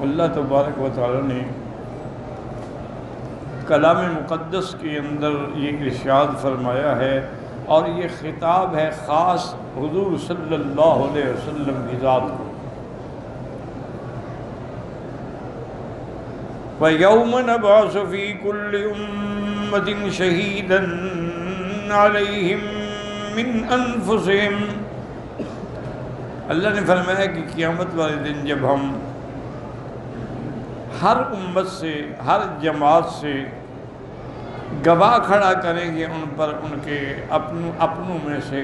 اللہ تبارک و تعالی نے کلام مقدس کے اندر یہ ارشاد فرمایا ہے، اور یہ خطاب ہے خاص حضور صلی اللہ علیہ وسلم کی ذات کو۔ وَيَوْمَ نَبْعَثُ فِي كُلِّ أُمَّةٍ شَهِيدًا عَلَيْهِمْ مِنْ أَنفُسِهِمْ۔ اللہ نے فرمایا کہ قیامت والے دن جب ہم ہر امت سے، ہر جماعت سے گواہ کھڑا کریں گے ان پر ان کے اپنوں میں سے،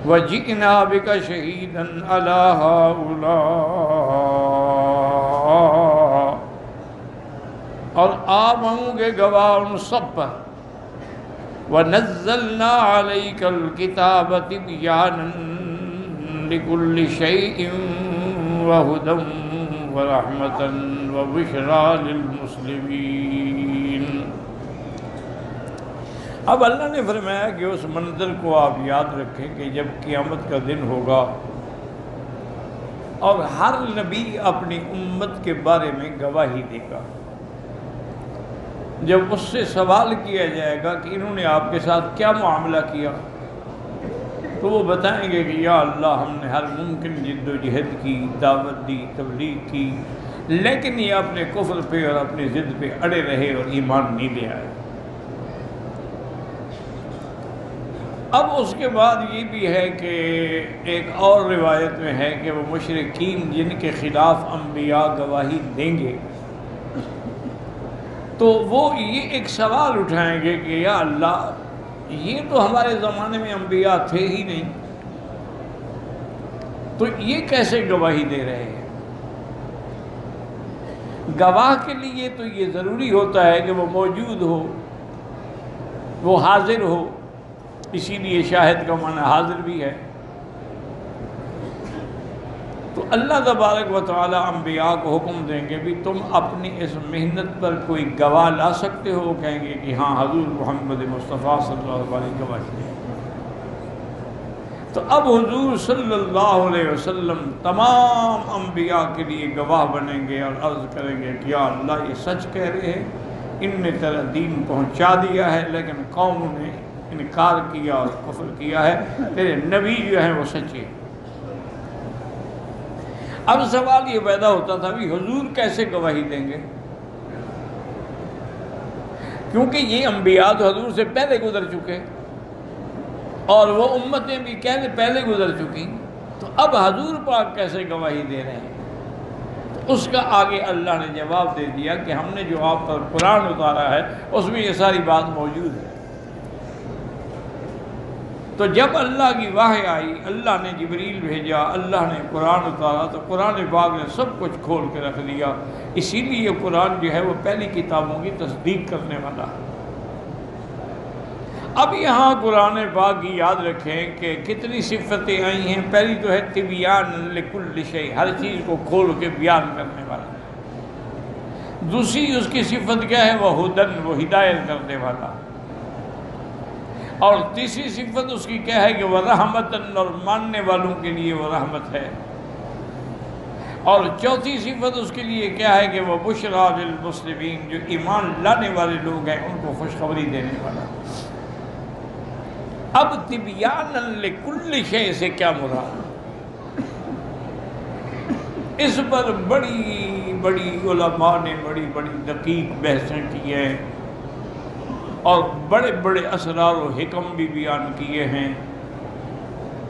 وَجِئْنَا بِكَ شَهِيدًا عَلَىٰ هَٰؤُلَاءِ، اور آپ ہوں گے گواہ ان سب پر، وَنَزَّلْنَا عَلَيْكَ الْكِتَابَ تِبْيَانًا لِكُلِّ شَيْءٍ وَهُدًى وَرَحْمَةً وَبُشْرَىٰ لِلْمُسْلِمِينَ۔ اب اللہ نے فرمایا کہ اس منظر کو آپ یاد رکھیں کہ جب قیامت کا دن ہوگا اور ہر نبی اپنی امت کے بارے میں گواہی دے گا، جب اس سے سوال کیا جائے گا کہ انہوں نے آپ کے ساتھ کیا معاملہ کیا، تو وہ بتائیں گے کہ یا اللہ ہم نے ہر ممکن جد و جہد کی، دعوت دی، تبلیغ کی، لیکن یہ اپنے کفر پہ اور اپنی ضد پہ اڑے رہے اور ایمان نہیں لے آئے۔ اب اس کے بعد یہ بھی ہے کہ ایک اور روایت میں ہے کہ وہ مشرکین جن کے خلاف انبیاء گواہی دیں گے تو وہ یہ ایک سوال اٹھائیں گے کہ یا اللہ یہ تو ہمارے زمانے میں انبیاء تھے ہی نہیں، تو یہ کیسے گواہی دے رہے ہیں؟ گواہ کے لیے تو یہ ضروری ہوتا ہے کہ وہ موجود ہو، وہ حاضر ہو، اسی لیے شاہد کا معنی حاضر بھی ہے۔ تو اللہ تبارک و تعالی انبیاء کو حکم دیں گے بھی تم اپنی اس محنت پر کوئی گواہ لا سکتے ہو؟ کہیں گے کہ ہاں حضور محمد مصطفیٰ صلی اللہ علیہ وسلم گواہی دیں۔ تو اب حضور صلی اللہ علیہ وسلم تمام انبیاء کے لیے گواہ بنیں گے اور عرض کریں گے کہ یا اللہ یہ سچ کہہ رہے ہیں، ان نے تیرا دین پہنچا دیا ہے لیکن قوموں نے انکار کیا اور کفر کیا ہے، تیرے نبی جو ہیں وہ سچے۔ اب سوال یہ پیدا ہوتا تھا بھی حضور کیسے گواہی دیں گے، کیونکہ یہ انبیاء تو حضور سے پہلے گزر چکے اور وہ امتیں بھی پہلے گزر چکی، تو اب حضور پاک کیسے گواہی دے رہے ہیں؟ تو اس کا آگے اللہ نے جواب دے دیا کہ ہم نے جو آپ پر قرآن اتارا ہے اس میں یہ ساری بات موجود ہے۔ تو جب اللہ کی وحی آئی، اللہ نے جبریل بھیجا، اللہ نے قرآن اتارا، تو قرآن پاک نے سب کچھ کھول کے رکھ دیا۔ اسی لیے قرآن جو ہے وہ پہلی کتابوں کی تصدیق کرنے والا ہے۔ اب یہاں قرآن پاک کی یاد رکھیں کہ کتنی صفتیں آئی ہیں۔ پہلی تو ہے تبیان لکل شیء، ہر چیز کو کھول کے بیان کرنے والا۔ دوسری اس کی صفت کیا ہے؟ وہ ہدن، وہ ہدایت کرنے والا۔ اور تیسری صفت اس کی کیا ہے کہ وہ رحمتن، اور ماننے والوں کے لیے وہ رحمت ہے۔ اور چوتھی صفت اس کے لیے کیا ہے کہ وہ بشریٰ للمسلمین، جو ایمان لانے والے لوگ ہیں ان کو خوشخبری دینے والا۔ اب تبیانا لکل شیء سے کیا مراد؟ اس پر بڑی بڑی علماء نے بڑی بڑی دقیق بحثیں کی ہیں اور بڑے بڑے اسرار و حکم بھی بیان کیے ہیں،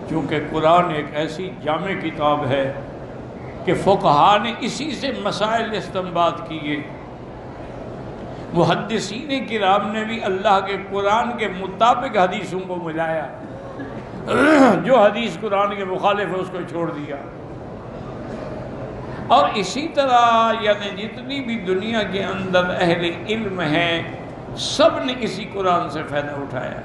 چونکہ قرآن ایک ایسی جامع کتاب ہے کہ فقہا نے اسی سے مسائل استنباط کیے۔ محدثین کرام نے بھی اللہ کے قرآن کے مطابق حدیثوں کو ملایا، جو حدیث قرآن کے مخالف ہے اس کو چھوڑ دیا۔ اور اسی طرح یعنی جتنی بھی دنیا کے اندر اہل علم ہیں سب نے اسی قرآن سے فائدہ اٹھایا۔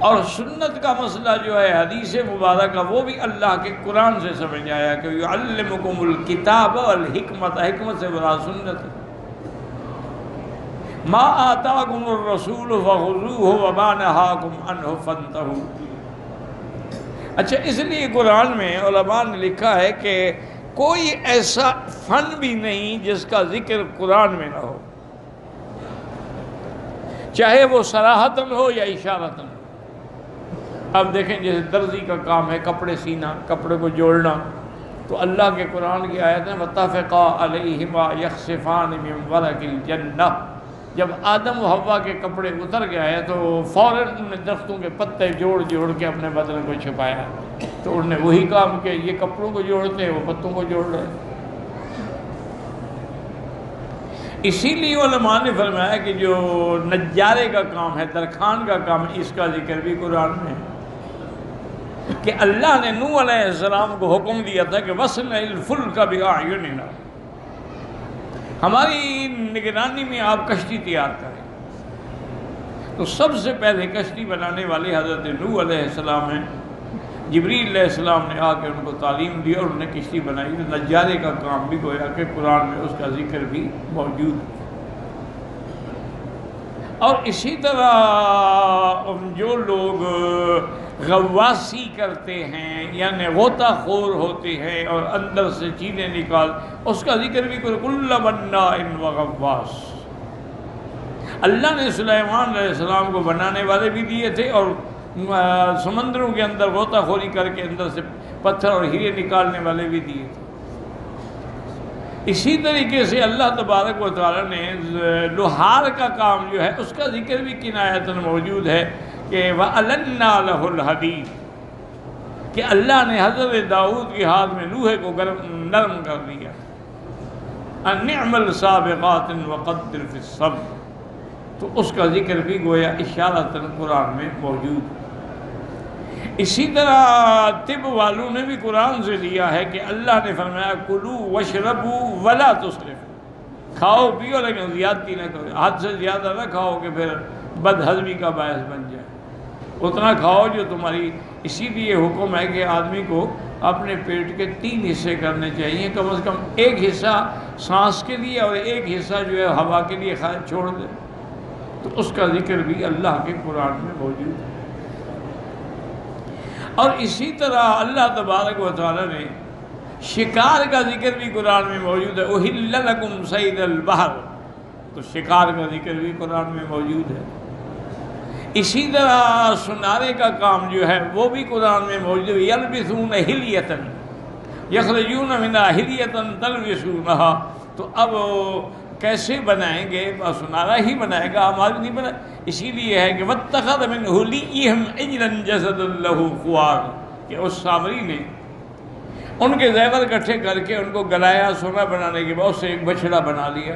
اور سنت کا مسئلہ جو ہے حدیث مبارکہ وہ بھی اللہ کے قرآن سے سمجھ آیا کہ یعلمکم الکتاب والحکمت، حکمت سے مراد سنت۔ ما آتاکم الرسول فخذوہ وما نہاکم عنہ فانتہوا، اچھا، اس لیے قرآن میں علماء نے لکھا ہے کہ کوئی ایسا فن بھی نہیں جس کا ذکر قرآن میں نہ ہو، چاہے وہ صراحتاً ہو یا اشارتاً۔ اب دیکھیں جیسے درزی کا کام ہے، کپڑے سینا، کپڑے کو جوڑنا، تو اللہ کے قرآن کی آیت ہے وَاتَّفَقَا عَلَيْهِمَا يَخْصِفَانِ مِنْ وَرَقِ الْجَنَّةِ۔ جب آدم و حوا کے کپڑے اتر گئے تو فوراً انہوں نے درختوں کے پتے جوڑ جوڑ کے اپنے بدن کو چھپایا، تو انہوں نے وہی کام کیا، یہ کپڑوں کو جوڑتے ہیں، وہ پتوں کو جوڑ رہے ہیں۔ اسی لیے علماء نے فرمایا کہ جو نجارے کا کام ہے، درخان کا کام ہے، اس کا ذکر بھی قرآن میں ہے کہ اللہ نے نوح علیہ السلام کو حکم دیا تھا کہ وَاصْنَعِ الْفُلْكَ بِأَعْيُنِنَا، ہماری نگرانی میں آپ کشتی تیار کریں۔ تو سب سے پہلے کشتی بنانے والے حضرت نوح علیہ السلام ہیں۔ جبریل علیہ السلام نے آ کے ان کو تعلیم دی اور انہوں نے کشتی بنائی۔ تو نجارے کا کام بھی گویا کہ قرآن میں اس کا ذکر بھی موجود ہے۔ اور اسی طرح جو لوگ غواصی کرتے ہیں، یعنی غوطہ خور ہوتے ہیں اور اندر سے چیزیں نکال، اس کا ذکر بھی کل بناء وغواص۔ اللہ نے سلیمان علیہ السلام کو بنانے والے بھی دیے تھے اور سمندروں کے اندر غوطہ خوری کر کے اندر سے پتھر اور ہیرے نکالنے والے بھی دیے تھے۔ اسی طریقے سے اللہ تبارک و تعالیٰ نے لوہار کا کام جو ہے اس کا ذکر بھی کن آیتن موجود ہے کہ وَأَلَنَّا لَهُ الْحَدِيدَ، کہ اللہ نے حضرت داؤد کے ہاتھ میں لوہے کو نرم کر دیا۔ أَنْ اعْمَلْ سَابِغَاتٍ وَقَدِّرْ فِي الصَّبْرِ، تو اس کا ذکر بھی گویا اشارتاً قرآن میں موجود ہے۔ اسی طرح طب والوں نے بھی قرآن سے لیا ہے کہ اللہ نے فرمایا کلوا واشربوا ولا تسرفوا، کھاؤ پیو لیکن زیادتی نہ کرو، حد سے زیادہ نہ کھاؤ کہ پھر بد ہضمی کا باعث بن جائے، اتنا کھاؤ جو تمہاری۔ اسی لیے حکم ہے کہ آدمی کو اپنے پیٹ کے 3 حصے کرنے چاہیے، کم از کم ایک حصہ سانس کے لیے اور ایک حصہ جو ہے ہوا کے لیے چھوڑ دے، تو اس کا ذکر بھی اللہ کے قرآن میں موجود ہے۔ اور اسی طرح اللہ تبارک و تعالیٰ نے شکار کا ذکر بھی قرآن میں موجود ہے۔ احل لکم صید البحر، تو شکار کا ذکر بھی قرآن میں موجود ہے۔ اسی طرح سنارے کا کام جو ہے وہ بھی قرآن میں موجود ہے۔ یلبسون حلیۃ یخرجون منہا حلیۃ تلبسونہا، تو اب کیسے بنائیں گے؟ سنارا ہی بنائے گا، ہمارے نہیں بنائے۔ اسی لیے ہے کہ وَاتَّخَذَ مِنْ حُلِيِّهِمْ عِجْلًا جَسَدًا لَهُ خُوَارٌ، کہ اس سامری نے ان کے زیور اکٹھے کر کے ان کو گلایا، سونا بنانے کے بعد اس سے ایک بچڑا بنا لیا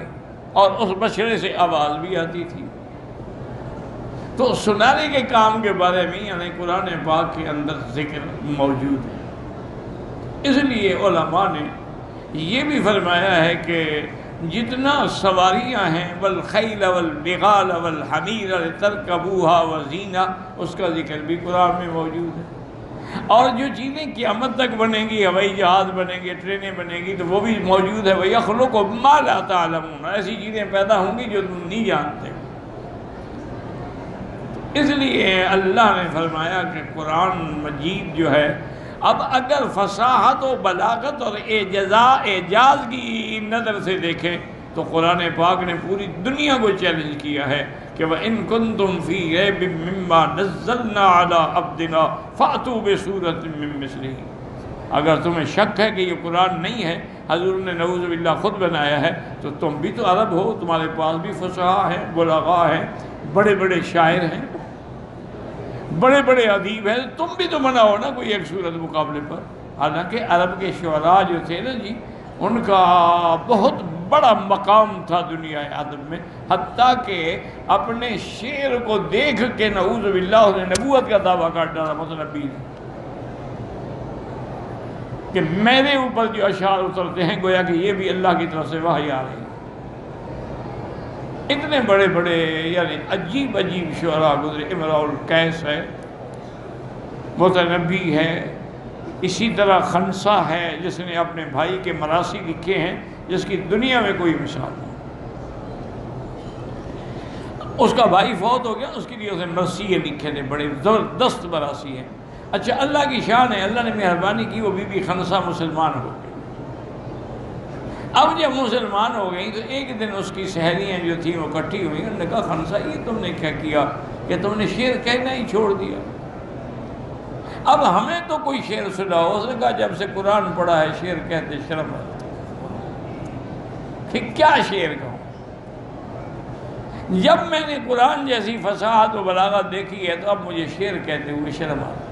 اور اس بچڑے سے آواز بھی آتی تھی۔ تو سنارے کے کام کے بارے میں یعنی قرآن پاک کے اندر ذکر موجود ہے۔ اس لیے علماء نے یہ بھی فرمایا ہے کہ جتنا سواریاں ہیں والخیل والبغال والحمیر لترکبوها وزینہ، اس کا ذکر بھی قرآن میں موجود ہے۔ اور جو چیزیں قیامت تک بنیں گی، ہوائی جہاز بنیں گے، ٹرینیں بنیں گی، تو وہ بھی موجود ہے۔ وَيَخْلُقُ مَا لَا تَعْلَمُونَ، ایسی چیزیں پیدا ہوں گی جو تم نہیں جانتے۔ اس لیے اللہ نے فرمایا کہ قرآن مجید جو ہے، اب اگر فصاحت و بلاغت اور اعجاز کی نظر سے دیکھیں تو قرآن پاک نے پوری دنیا کو چیلنج کیا ہے کہ وَإِن كُنتُمْ فِي رَيْبٍ مِّمَّا نَزَّلْنَا عَلَىٰ عَبْدِنَا فَأْتُوا بِسُورَةٍ مِّن مِّثْلِهِ، اگر تمہیں شک ہے کہ یہ قرآن نہیں ہے، حضور نے نعوذ باللہ خود بنایا ہے، تو تم بھی تو عرب ہو، تمہارے پاس بھی فصحاء ہیں، بلغاء ہیں، بڑے بڑے شاعر ہیں، بڑے بڑے ادیب ہیں، تم بھی تو بناؤ نا کوئی ایک صورت مقابلے پر۔ حالانکہ عرب کے شعراء جو تھے نا جی، ان کا بہت بڑا مقام تھا دنیا ادب میں، حتیٰ کہ اپنے شعر کو دیکھ کے نعوذ باللہ اس نے نبوت کا دعویٰ کر ڈالا متنبی نے، کہ میرے اوپر جو اشعار اترتے ہیں گویا کہ یہ بھی اللہ کی طرف سے وحی آ رہی ہے۔ اتنے بڑے بڑے یعنی عجیب عجیب شعراء گزرے، امراء القیس ہے، متنبی ہے، اسی طرح خنسا ہے جس نے اپنے بھائی کے مراثی لکھے ہیں جس کی دنیا میں کوئی مثال نہیں۔ اس کا بھائی فوت ہو گیا، اس کے لیے اس نے مرثیے لکھے تھے، بڑے زبردست مراثی ہیں۔ اچھا اللہ کی شان ہے، اللہ نے مہربانی کی، وہ بی بی خنسا مسلمان ہو گئی۔ اب جب مسلمان ہو گئی تو ایک دن اس کی سہیلیاں جو تھیں وہ اکٹھی ہوئی، انہوں نے کہا خنسا یہ تم نے کیا کیا کہ تم نے شعر کہنا ہی چھوڑ دیا؟ اب ہمیں تو کوئی شعر سناؤ۔ اس نے کہا جب سے قرآن پڑھا ہے شعر کہتے شرم آتی کہ کیا شعر کہوں، جب میں نے قرآن جیسی فصاحت و بلاغت دیکھی ہے تو اب مجھے شعر کہتے ہوئے شرم آتی۔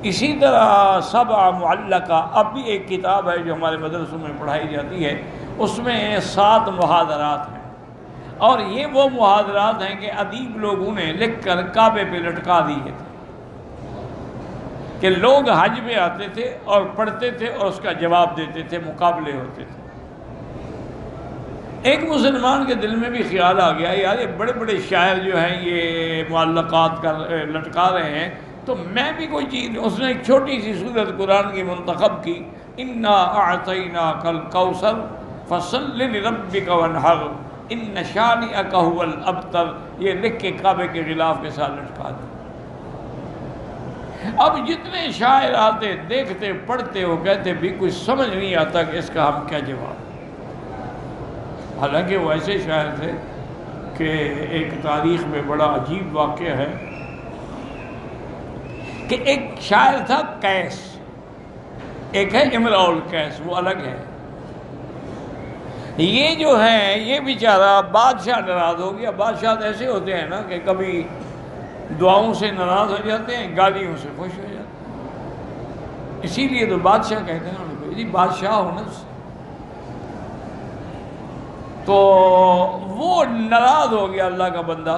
اسی طرح سبع معلقہ، اب بھی ایک کتاب ہے جو ہمارے مدرسوں میں پڑھائی جاتی ہے، اس میں 7 محاضرات ہیں، اور یہ وہ محاضرات ہیں کہ ادیب لوگوں نے لکھ کر کعبے پہ لٹکا دیے تھے کہ لوگ حج میں آتے تھے اور پڑھتے تھے اور اس کا جواب دیتے تھے، مقابلے ہوتے تھے۔ ایک مسلمان کے دل میں بھی خیال آ گیا یار یہ بڑے بڑے شاعر جو ہیں یہ معلقات کر لٹکا رہے ہیں تو میں بھی کوئی چیز، اس نے ایک چھوٹی سی سورت قرآن کی منتخب کی، انا اعطیناک الکوثر فصل لربک وانحر ان شانئک ھو الابتر، یہ لکھ کے کعبے کے غلاف کے ساتھ لٹکا دیا۔ اب جتنے شاعر آتے دیکھتے پڑھتے وہ کہتے بھی کچھ سمجھ نہیں آتا کہ اس کا ہم کیا جواب۔ حالانکہ وہ ایسے شاعر تھے کہ ایک تاریخ میں بڑا عجیب واقعہ ہے کہ ایک شاعر تھا قیس، ایک ہے امرؤ القیس، وہ الگ ہے۔ یہ جو ہے یہ بیچارہ بادشاہ ناراض ہو گیا۔ بادشاہ ایسے ہوتے ہیں نا کہ کبھی دعاؤں سے ناراض ہو جاتے ہیں، گالیوں سے خوش ہو جاتے ہیں، اسی لیے تو بادشاہ کہتے ہیں ان کو، جی بادشاہ ہو نا۔ تو وہ ناراض ہو گیا اللہ کا بندہ،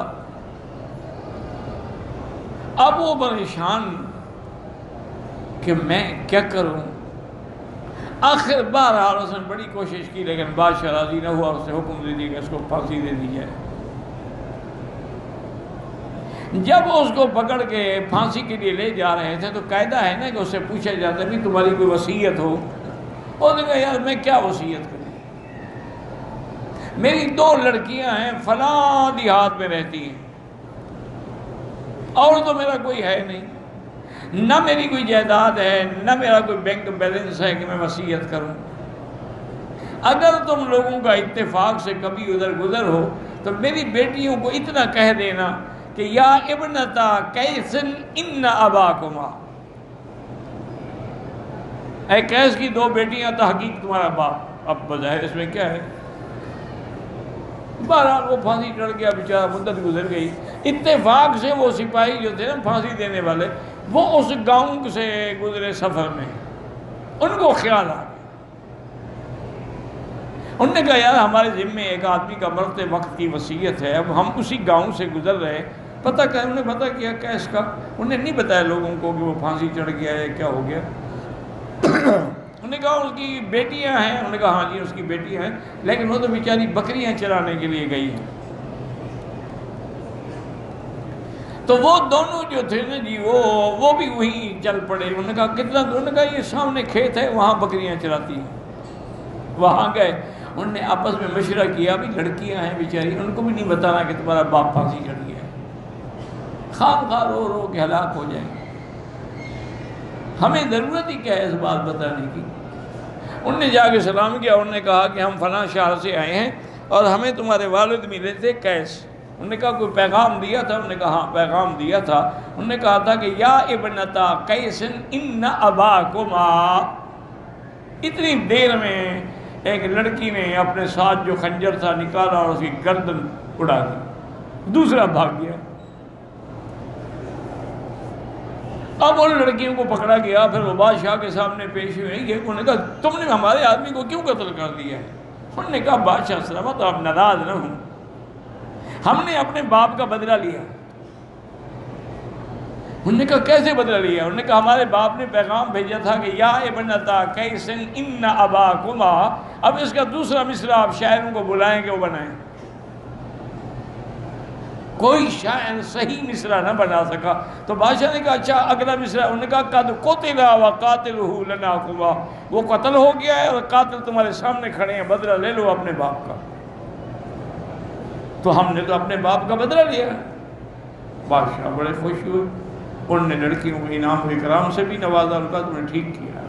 اب وہ پریشان کہ میں کیا کروں۔ آخر بہرحال اس نے بڑی کوشش کی لیکن بادشاہ راضی نہ ہوا، اس نے حکم دے دیا کہ اس کو پھانسی دے دی جائے۔ جب اس کو پکڑ کے پھانسی کے لیے لے جا رہے تھے تو قاعدہ ہے نا کہ اس سے پوچھا جاتا ہے بھی تمہاری کوئی وصیت ہو؟ اس نے کہا یار میں کیا وصیت کروں، میری 2 لڑکیاں ہیں فلاں دیہات میں رہتی ہیں، اور تو میرا کوئی ہے نہیں، نہ میری کوئی جائیداد ہے، نہ میرا کوئی بینک بیلنس ہے کہ میں وصیت کروں۔ اگر تم لوگوں کا اتفاق سے کبھی ادھر گزر ہو تو میری بیٹیوں کو اتنا کہہ دینا کہ یا ابنتا قیس ان اباکما، اے قیس کی 2 بیٹیاں تحقیق تمہارا باپ۔ اب بظاہر اس میں کیا ہے، بہرحال وہ پھانسی چڑھ گیا بیچارہ، مدت گزر گئی۔ اتفاق سے وہ سپاہی جو تھے نا پھانسی دینے والے، وہ اس گاؤں سے گزرے سفر میں، ان کو خیال آ گیا، انہوں نے کہا یار ہمارے ذمے ایک آدمی کا مرتے وقت کی وصیت ہے، اب ہم اسی گاؤں سے گزر رہے، پتہ کیا انہوں نے پتہ کیا قیس کا، انہوں نے نہیں بتایا لوگوں کو کہ وہ پھانسی چڑھ گیا ہے کیا ہو گیا۔ انہوں نے کہا اس کی بیٹیاں ہیں، انہوں نے کہا ہاں جی اس کی بیٹیاں ہیں، لیکن وہ تو بیچاری بکریاں چرانے کے لیے گئی ہیں۔ تو وہ دونوں جو تھے نا جی وہ بھی وہیں چل پڑے۔ انہوں نے کہا کتنا دور؟ انہوں نے کہا یہ سامنے کھیت ہے وہاں بکریاں چراتی ہیں۔ وہاں گئے، انہوں نے آپس میں مشورہ کیا بھی لڑکیاں ہیں بیچاری، ان کو بھی نہیں بتانا کہ تمہارا باپ پھانسی چڑھ گیا ہے، خام خواہ رو رو کے ہلاک ہو جائیں گے، ہمیں ضرورت ہی کیا ہے اس بات بتانے کی۔ انہوں نے جا کے سلام کیا، انہوں نے کہا کہ ہم فلاں شہر سے آئے ہیں اور ہمیں تمہارے والد ملے تھے قیس۔ انہوں نے کہا کوئی پیغام دیا تھا؟ انہوں نے کہا ہاں پیغام دیا تھا، انہوں نے کہا تھا کہ یا ابنتا قیس ان اباکما۔ اتنی دیر میں ایک لڑکی نے اپنے ساتھ جو خنجر تھا نکالا اور اس کی گردن اڑا دی، دوسرا بھاگ گیا۔ اب ان لڑکیوں کو پکڑا گیا، پھر وہ بادشاہ کے سامنے پیش ہوئے، یہ انہوں نے کہا تم نے ہمارے آدمی کو کیوں قتل کر دیا ہے؟ انہوں نے کہا بادشاہ سلامت آپ ناراض نہ ہوں، ہم نے اپنے باپ کا بدلہ لیا۔ انہوں نے کہا کیسے بدلہ لیا؟ انہوں نے کہا ہمارے باپ نے پیغام بھیجا تھا کہ یا ابنتا قیس ان اباکما، اب اس کا دوسرا مصرع آپ شاعروں کو بلائیں کہ وہ بنائیں۔ کوئی شاعر صحیح مصرع نہ بنا سکا، تو بادشاہ نے کہا اچھا اگلا مصرع۔ انہوں نے کہا قد قتل وقاتلہ لناکما، وہ قتل ہو گیا ہے اور قاتل تمہارے سامنے کھڑے ہیں، بدلہ لے لو اپنے باپ کا۔ تو ہم نے تو اپنے باپ کا بدلہ لیا۔ بادشاہ بڑے خوش ہوئے، انہوں نے لڑکیوں کو انعام و اکرام سے بھی نوازا، ان کا تم نے ٹھیک کیا،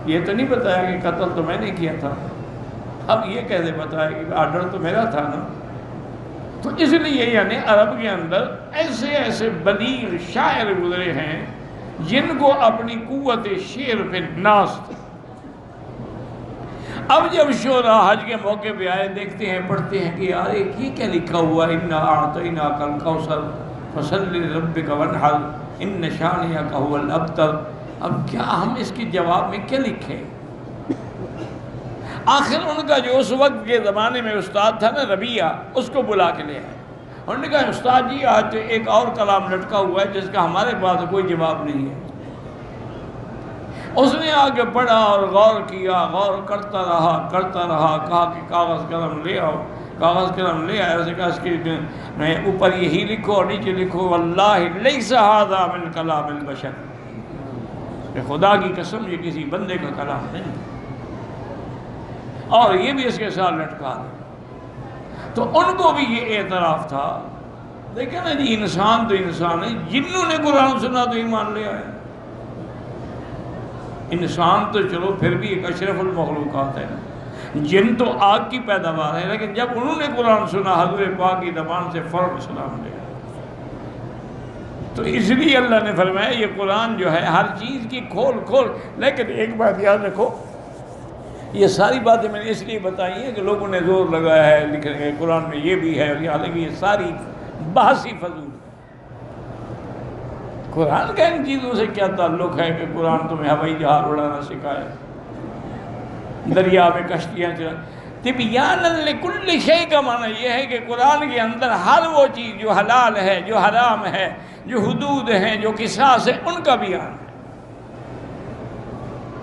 یہ تو نہیں بتایا کہ قتل تو میں نے کیا تھا، اب یہ کیسے بتایا کہ آرڈر تو میرا تھا نا۔ تو اس لیے یعنی عرب کے اندر ایسے ایسے بلیغ شاعر گزرے ہیں جن کو اپنی قوت شعر پہ ناز تھی۔ اب جب شعراء حج کے موقع پہ آئے، دیکھتے ہیں پڑھتے ہیں کہ یار یہ کیا لکھا ہوا، انا اعطیناک الکوثر فصلی لربک وانحر ان شانئک ھو الابتر، اب کیا ہم اس کے جواب میں کیا لکھیں؟ آخر ان کا جو اس وقت کے زمانے میں استاد تھا نا ربیہ، اس کو بلا کے لے آئے، انہوں نے کہا استاد جی آج تو ایک اور کلام لٹکا ہوا ہے جس کا ہمارے پاس کوئی جواب نہیں ہے۔ اس نے آگے پڑھا اور غور کیا، غور کرتا رہا، کہا کہ کاغذ قلم لے آؤ، کاغذ قلم لے آیا، اسے کہا اس کے اوپر یہی لکھو اور نیچے لکھو واللہ لیس ھذا من کلام البشر، کہ خدا کی قسم یہ کسی بندے کا کلام نہیں، اور یہ بھی اس کے ساتھ لٹکا دے۔ تو ان کو بھی یہ اعتراف تھا، دیکھیں نا جی انسان تو انسان ہے، جنہوں نے قرآن سنا تو ایمان لے آئے، انسان تو چلو پھر بھی ایک اشرف المخلوقات ہے، جن تو آگ کی پیداوار ہے، لیکن جب انہوں نے قرآن سنا حضور پاک کی زبان سے فوراً سلام لے آئے۔ تو اس لیے اللہ نے فرمایا یہ قرآن جو ہے ہر چیز کی کھول، لیکن ایک بات یاد رکھو، یہ ساری باتیں میں نے اس لیے بتائی ہیں کہ لوگوں نے زور لگایا ہے لکھنے کے قرآن میں یہ بھی ہے، حالانکہ یہ ساری بحثی فضول ہے۔ قرآن کا ان چیزوں سے کیا تعلق ہے کہ قرآن تمہیں ہوائی جہاز اڑانا سکھائے، دریا میں کشتیاں چلا۔ تبیانا لکل شیء کا معنی یہ ہے کہ قرآن کے اندر ہر وہ چیز جو حلال ہے، جو حرام ہے، جو حدود ہیں، جو قصاص ہے، ان کا بیان ہے۔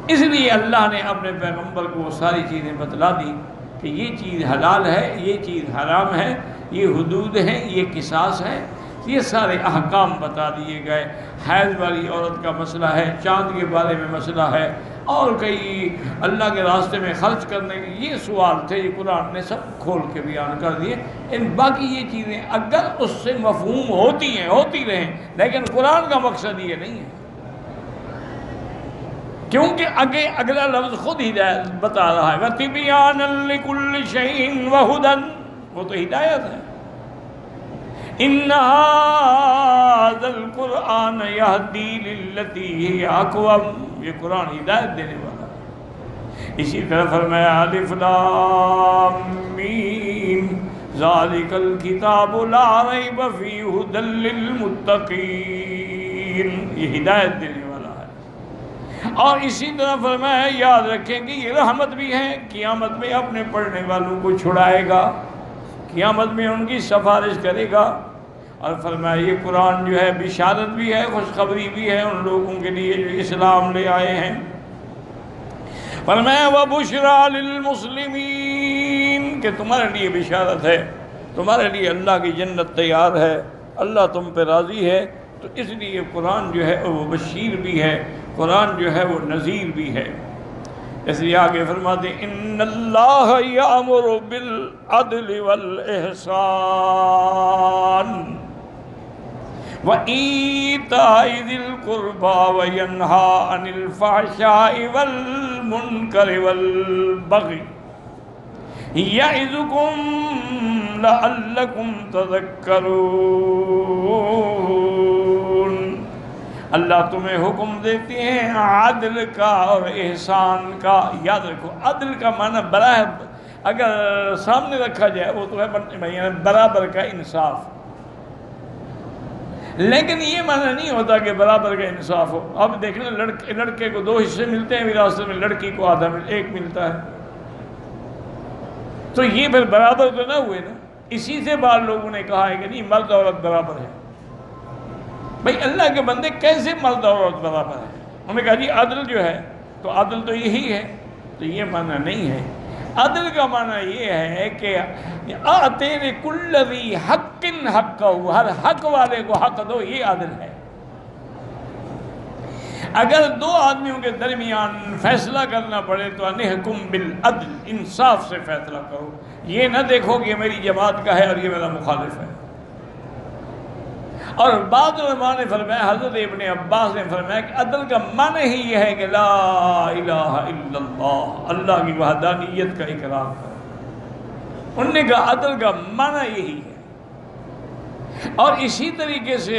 اس لیے اللہ نے اپنے پیغمبر کو وہ ساری چیزیں بتلا دی کہ یہ چیز حلال ہے، یہ چیز حرام ہے، یہ حدود ہیں، یہ قصاص ہے، یہ سارے احکام بتا دیے گئے۔ حیض والی عورت کا مسئلہ ہے، چاند کے بارے میں مسئلہ ہے، اور کئی اللہ کے راستے میں خرچ کرنے کے یہ سوال تھے، یہ قرآن نے سب کھول کے بیان کر دیے۔ ان باقی یہ چیزیں اگر اس سے مفہوم ہوتی ہیں، ہوتی رہیں، لیکن قرآن کا مقصد یہ نہیں ہے، کیونکہ اگلا لفظ خود ہدایت بتا رہا ہے، وَتِبْيَانًا لِكُلِّ شَيْءٍ وَهُدًى، وہ تو ہدایت ہے۔ إِنَّ هَذَا الْقُرْآنَ يَهْدِي لِلَّتِي هِيَ أَقْوَمُ، یہ قرآن ہدایت دینے والا ہے۔ اسی طرح فرمایا الف لام میم ذَلِكَ الْكِتَابُ لَا رَيْبَ فِيهِ هُدًى لِّلْمُتَّقِينَ، یہ ہدایت دینے والا ہے۔ اور اسی طرح فرمایا یاد رکھیں کہ یہ رحمت بھی ہے، قیامت میں اپنے پڑھنے والوں کو چھڑائے گا، قیامت میں ان کی سفارش کرے گا۔ اور فرمایا یہ قرآن جو ہے بشارت بھی ہے، خوشخبری بھی ہے ان لوگوں کے لیے جو اسلام لے آئے ہیں۔ فرمایا وَبُشْرَى لِلْمُسْلِمِينَ، کہ تمہارے لیے بشارت ہے، تمہارے لیے اللہ کی جنت تیار ہے، اللہ تم پہ راضی ہے۔ تو اس لیے قرآن جو ہے وہ بشیر بھی ہے، قرآن جو ہے وہ نذیر بھی ہے۔ اس لیے آگے فرماتے ہیں ان اللہ یأمر بالعدل والإحسان وَإِيتَاءِ ذِي الْقُرْبَى وَيَنْهَى عَنِ الْفَحْشَاءِ وَالْمُنْكَرِ وَالْبَغْيِ يَعِظُكُمْ لَعَلَّكُمْ تَذَكَّرُونَ۔ اللہ تمہیں حکم دیتے ہیں عدل کا اور احسان کا۔ یاد رکھو عدل کا معنی براہ اگر سامنے رکھا جائے وہ تو ہے برابر کا انصاف، لیکن یہ معنی نہیں ہوتا کہ برابر کا انصاف ہو۔ اب دیکھنا لڑکے کو 2 حصے ملتے ہیں وراثت میں، لڑکی کو آدھا ایک ملتا ہے، تو یہ پھر برابر تو نہ ہوئے نا۔ اسی سے بعض لوگوں نے کہا ہے کہ نہیں مرد عورت برابر ہے۔ بھئی اللہ کے بندے کیسے مرد اور عورت برابر ہے؟ انہوں نے کہا جی عدل جو ہے تو عدل تو یہی ہے، تو یہ معنی نہیں ہے۔ عدل کا معنی یہ ہے کہ آتے لکل ذی حق حقہ، ہر حق والے کو حق دو، یہ عدل ہے۔ اگر 2 آدمیوں کے درمیان فیصلہ کرنا پڑے تو انحکم بالعدل، انصاف سے فیصلہ کرو، یہ نہ دیکھو کہ یہ میری جماعت کا ہے اور یہ میرا مخالف ہے۔ اور بعض علماء نے فرمایا، حضرت ابن عباس نے فرمایا کہ عدل کا معنی ہی یہ ہے کہ لا الہ الا اللہ، اللہ کی وحدانیت کا اقرار کرو۔ انہوں نے کہا عدل کا معنی یہی ہے۔ اور اسی طریقے سے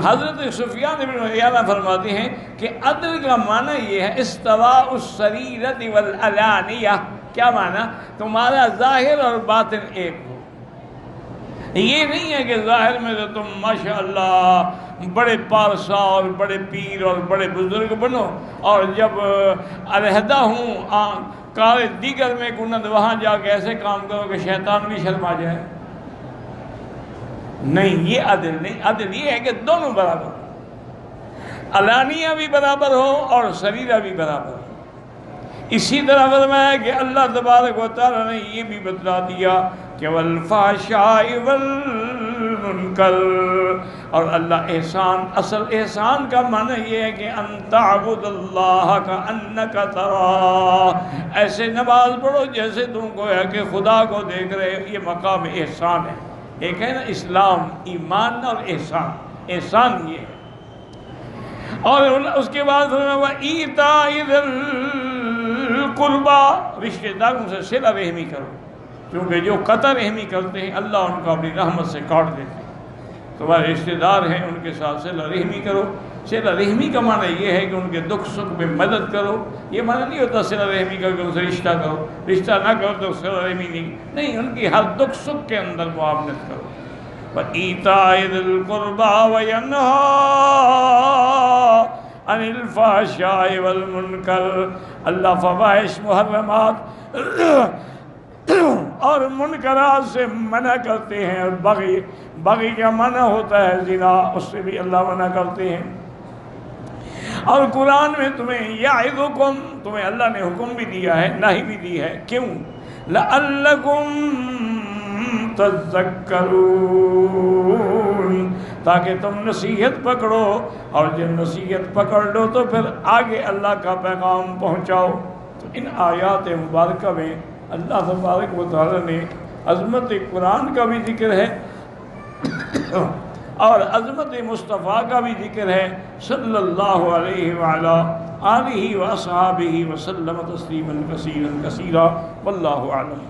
حضرت سفیان بن عیینہ فرماتے ہیں کہ عدل کا معنی یہ ہے استواء السریرۃ والعلانیہ۔ کیا معنی؟ تمہارا ظاہر اور باطن ایک ہو۔ یہ نہیں ہے کہ ظاہر میں تو تم ماشاءاللہ بڑے پارسا اور بڑے پیر اور بڑے بزرگ بنو، اور جب علیحدہ ہوں کار دیگر میں کنند وہاں جا کے ایسے کام کرو کہ شیطان بھی شرما جائے۔ نہیں، یہ عدل نہیں۔ عدل یہ ہے کہ دونوں برابر ہو، علانیہ بھی برابر ہو اور سریرہ بھی برابر ہو۔ اسی طرح فرمایا کہ اللہ تبارک و تعالیٰ نے یہ بھی بتلا دیا کہ والفحشاء والمنکر، اور اللہ احسان، اصل احسان کا معنی یہ ہے کہ ان تعبد اللہ کأنک تراہ، ایسے نماز پڑھو جیسے تم کو ہے کہ خدا کو دیکھ رہے ہو۔ یہ مقام احسان ہے۔ ایک ہے نا اسلام، ایمان اور احسان، احسان یہ ہے۔ اور اس کے بعد وَإِيتَاءِ ذِي الْقُرْبَى، رشتہ داروں سے صلہ رحمی کرو، کیونکہ جو قطع رحمی کرتے ہیں اللہ ان کو اپنی رحمت سے کاٹ دیتے ہیں۔ تمہارے رشتہ دار ہیں، ان کے ساتھ صلہ رحمی کرو۔ صلہ رحمی کا معنی یہ ہے کہ ان کے دکھ سکھ میں مدد کرو۔ یہ معنی نہیں ہوتا صلہ رحمی کر کے ان سے رشتہ کرو، رشتہ نہ کرو تو صلہ رحمی نہیں، ان کی ہر دکھ سکھ کے اندر معاونت کرو۔ وَإِيتَاءِ ذِي الْقُرْبَى وَيَنْهَى عَنِ الْفَحْشَاءِ وَالْمُنْكَرِ، اللہ فواحش، محرمات اور منکرات سے منع کرتے ہیں۔ اور بغی کا منع ہوتا ہے زنا، اس سے بھی اللہ منع کرتے ہیں۔ اور قرآن میں تمہیں یعظکم، تمہیں اللہ نے حکم بھی دیا ہے، نہی بھی دی ہے۔ کیوں؟ لعلکم تذکرون، تاکہ تم نصیحت پکڑو، اور جب نصیحت پکڑ لو تو پھر آگے اللہ کا پیغام پہنچاؤ۔ تو ان آیات مبارکہ میں اللہ تبارک و تعالی نے عظمت قرآن کا بھی ذکر ہے اور عظمت مصطفیٰ کا بھی ذکر ہے، صلی اللہ علیہ وعلا آلہ و اصحابہ وسلم تسلیما کثیرا کثیرا، واللہ اعلم۔